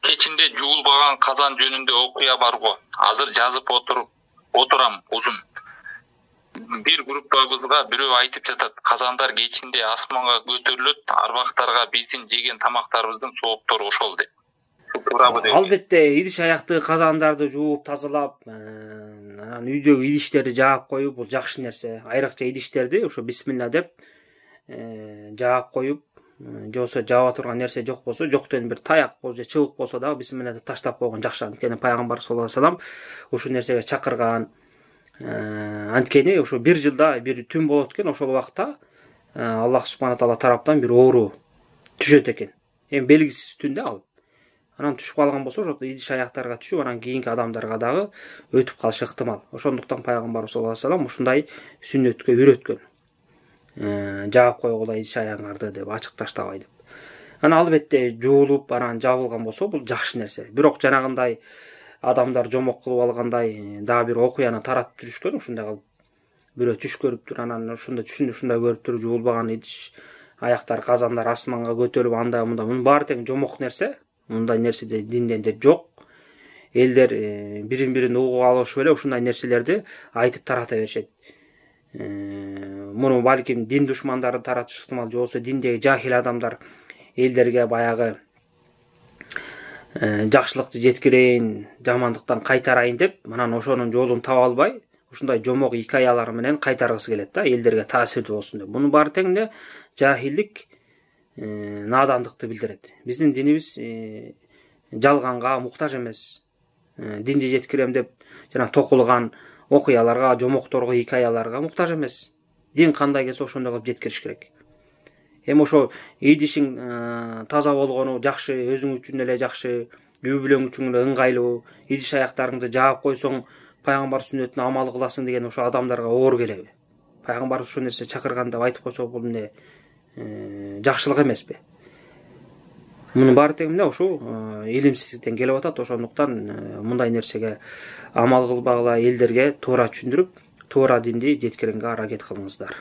Кечинде жуулбаган казан жөнүндө окуя бар го. Азыр жазып отурам узун. Bir группабызга бирөө айтып жатат. Казандар кечинде асманга көтөрүлөт, арбактарга биздин жеген тамактарыбыздын сооптору ошол деп. Туурабы деп. Албетте, идиш аякты казандарды жууп тазалап, анан үйдөгү идиштерди жаап коюп, бул жакшы нерсе. Айрыкча идиштерди ошо бисмилла деп жаап коюп, же болбосо жаба турган нерсе жок болсо, жоктон бир таяк болсо, чыбык болсо дагы бисмилла деп таштап койгон жакшы. Анткени пайгамбар саллаллаху алейхи вассалам ушул нерсеге чакырган. Анткени ошо бир жылда бир түн болот экен, ошол убакта Аллах субхана таала тараптан бир оору түшөт экен. Эми белгисиз түндө ал. Анан түшүп калган болсо, ошо идиш аяктарга түшүп, анан кийинки адамдарга дагы өтүп калышы ыктымал. Ошондуктан пайгамбар саллаллаху алейхи вассалам ушундай сүннөткө үйрөткөн. Жаап койгула идиш аягыңарды деп, ачык таштабай деп. Анан албетте жуулуп, анан жабылган болсо, бул жакшы нерсе. Бирок жанагындай адамдар жомок кылып алгандай дагы бир окуяны таратып жүрүшкөн, ушундай кылып бирөө түш көрүптүр, анан ушундай түшүндө ушундай көрүптүр, жуулбаган идиш аяктар, казандар асманга көтөрүлүп, андай мындай. Мунун баары тең жомок нерсе. Мындай нерседе динденде жок. Элдер бирин-бирин угуп алышып эле ушундай нерселерди айтып тарата беришет. Муну балким дин душмандары таратышы ыктымал, же болбосо диндеги жахил адамдар элдерге баягы жакшылыкты жеткирейин, жамандыктан кайтарайын деп, анан ошонун жолун таба албай, ушундай жомок икаялар менен кайтаргысы келет да, элдерге таасирдүү болсун деп. Мунун баары тең эле жахилдик, надандыкты билдирет. Биздин динибиз жалганга муктаж эмес. Динди жеткирем деп жана токулган окуяларга, жомокторго, икаяларга муктаж эмес. Дин кандай келсе ошондой кылып жеткириш керек. Эми ошо идишиң таза болгону жакшы, өзүң үчүн эле жакшы, үй бүлөң үчүн эле ыңгайлуу, идиш аяктарыңды жаап койсоң, пайгамбар сүннөтүнө амал кыласың деген ошо адамдарга оор келеби? Пайгамбар ушул нерсе чакырган деп айтып койсо, бул эмне жакшылык эмеспи? Мунун баары тең эле ошо илимсиздиктен келип атат. Ошондуктан мындай нерсеге амал кылбагыла, элдерге туура түшүндүрүп, туура динди жеткиренге аракет кылыңыздар.